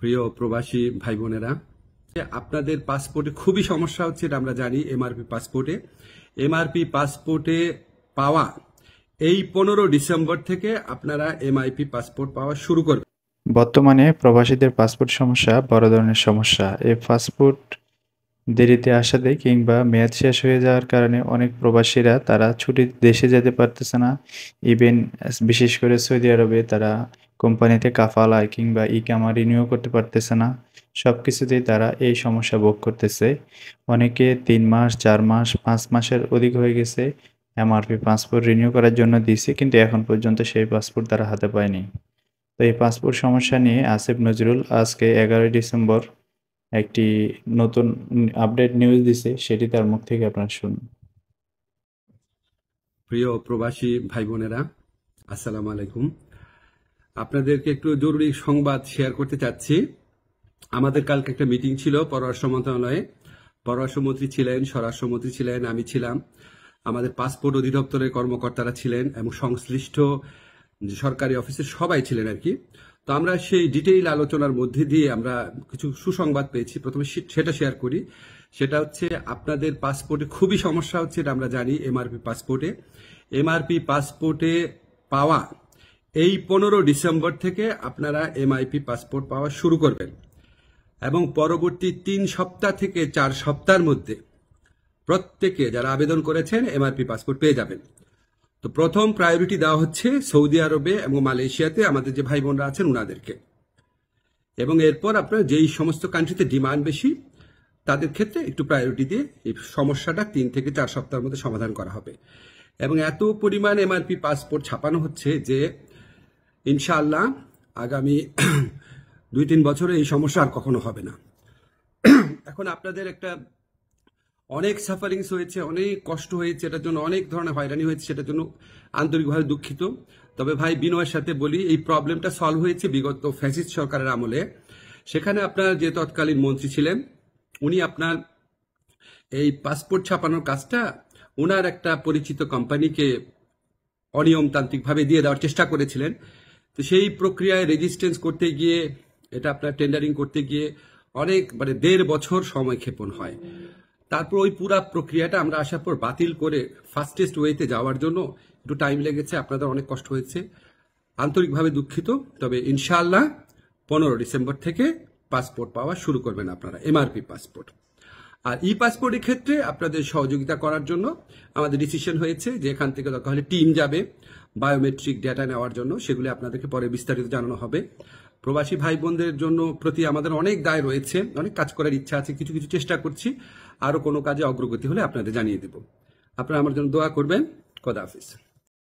প্রিয় প্রবাসী ভাই বোনেরা, আপনাদের পাসপোর্টে খুবই সমস্যা হচ্ছে, এটা আমরা জানি। এমআরপি পাসপোর্টে পাওয়া এই 15 ডিসেম্বর থেকে আপনারা এমআইপি পাসপোর্ট পাওয়া শুরু করবেন। বর্তমানে প্রবাসীদের পাসপোর্ট সমস্যা বড় ধরনের সমস্যা। এই পাসপোর্ট দেরিতে আসাতে কিংবা মেয়াদ শেষ হয়ে যাওয়ার কারণে অনেক প্রবাসীরা তারা ছুটির দেশে যেতে পারতেছে না। ইভেন বিশেষ করে সৌদি আরবে তারা কোম্পানিতে কাফালা কিংবা ইকামা রিনিউ করতে পারতেছে না। সব কিছুতেই তারা এই সমস্যা ভোগ করতেছে। অনেকে 3 মাস, 4 মাস, 5 মাসের অধিক হয়ে গেছে এমআরপি পাসপোর্ট রিনিউ করার জন্য দিয়েছে, কিন্তু এখন পর্যন্ত সেই পাসপোর্ট তারা হাতে পায়নি। তো এই পাসপোর্ট সমস্যা নিয়ে আসিফ নজরুল আজকে 11 ডিসেম্বর একটি নতুন আপডেট নিউজ দিছে, সেটি তার মুখ থেকে আপনারা শুনুন। প্রিয় প্রবাসী ভাই বোনেরা, আসসালামু আলাইকুম। আপনাদেরকে একটু জরুরি সংবাদ শেয়ার করতে চাচ্ছি। আমাদের কালকে একটা মিটিং ছিল পররাষ্ট্র মন্ত্রণালয়ে। পররাষ্ট্রমন্ত্রী ছিলেন, স্বরাষ্ট্রমন্ত্রী ছিলেন, আমি ছিলাম, আমাদের পাসপোর্ট অধিদপ্তরের কর্মকর্তারা ছিলেন এবং সংশ্লিষ্ট সরকারি অফিসের সবাই ছিলেন আর কি। তো আমরা সেই ডিটেইল আলোচনার মধ্যে দিয়ে আমরা কিছু সুসংবাদ পেয়েছি। প্রথমে সেটা শেয়ার করি। সেটা হচ্ছে আপনাদের পাসপোর্টে খুবই সমস্যা হচ্ছে, এটা আমরা জানি। এমআরপি পাসপোর্টে পাওয়া এই 15 ডিসেম্বর থেকে আপনারা এমআইপি পাসপোর্ট পাওয়া শুরু করবেন এবং পরবর্তী 3 সপ্তাহ থেকে 4 সপ্তাহের মধ্যে প্রত্যেকে যারা আবেদন করেছেন এমআরপি পাসপোর্ট পেয়ে যাবেন। তো প্রথম প্রায়োরিটি দেওয়া হচ্ছে সৌদি আরবে এবং মালয়েশিয়াতে আমাদের যে ভাই বোনরা আছেন উনাদেরকে, এবং এরপর আপনার যেই সমস্ত কান্ট্রিতে ডিমান্ড বেশি তাদের ক্ষেত্রে একটু প্রায়োরিটি দিয়ে এই সমস্যাটা 3 থেকে 4 সপ্তাহের মধ্যে সমাধান করা হবে। এবং এত পরিমাণ এমআরপি পাসপোর্ট ছাপানো হচ্ছে যে ইনশাআল্লাহ আগামী 2-3 বছরে এই সমস্যা আর কখনো হবে না। এখন আপনাদের একটা অনেক সাফারিংস হয়েছে, অনেক কষ্ট হয়েছে, এটার জন্য অনেক ধরনের হয়রানি হয়েছে, সেটার জন্য আন্তরিকভাবে দুঃখিত। তবে ভাই বিনয়ের সাথে বলি, এই প্রবলেমটা সলভ হয়েছে বিগত ফ্যাসিস্ট সরকারের আমলে। সেখানে আপনার যে তৎকালীন মন্ত্রী ছিলেন উনি আপনার এই পাসপোর্ট ছাপানোর কাজটা ওনার একটা পরিচিত কোম্পানিকে অনিয়মতান্ত্রিকভাবে দিয়ে দেওয়ার চেষ্টা করেছিলেন। তো সেই প্রক্রিয়ায় রেজিস্ট্যান্স করতে গিয়ে, এটা আপনার টেন্ডারিং করতে গিয়ে অনেক 1.5 বছর সময় ক্ষেপণ হয়। তারপর ওই পুরা প্রক্রিয়াটা আমরা আসার পর বাতিল করে ফাস্টেস্ট ওয়েতে যাওয়ার জন্য একটু টাইম লেগেছে, আপনাদের অনেক কষ্ট হয়েছে, আন্তরিকভাবে দুঃখিত। তবে ইনশাআল্লাহ 15 ডিসেম্বর থেকে পাসপোর্ট পাওয়া শুরু করবেন আপনারা, এমআরপি পাসপোর্ট। আর ই পাসপোর্টের ক্ষেত্রে আপনাদের সহযোগিতা করার জন্য আমাদের ডিসিশন হয়েছে যে এখান থেকে দরকার হলে টিম যাবে বায়োমেট্রিক ডেটা নেওয়ার জন্য, সেগুলি আপনাদেরকে পরে বিস্তারিত জানানো হবে। প্রবাসী ভাই বোনদের জন্য প্রতি আমাদের অনেক দায় রয়েছে, অনেক কাজ করার ইচ্ছা আছে, কিছু কিছু চেষ্টা করছি। আরো কোনো কাজে অগ্রগতি হলে আপনাদের জানিয়ে দেব। আপনারা আমার জন্য দোয়া করবেন। খোদা হাফিজ।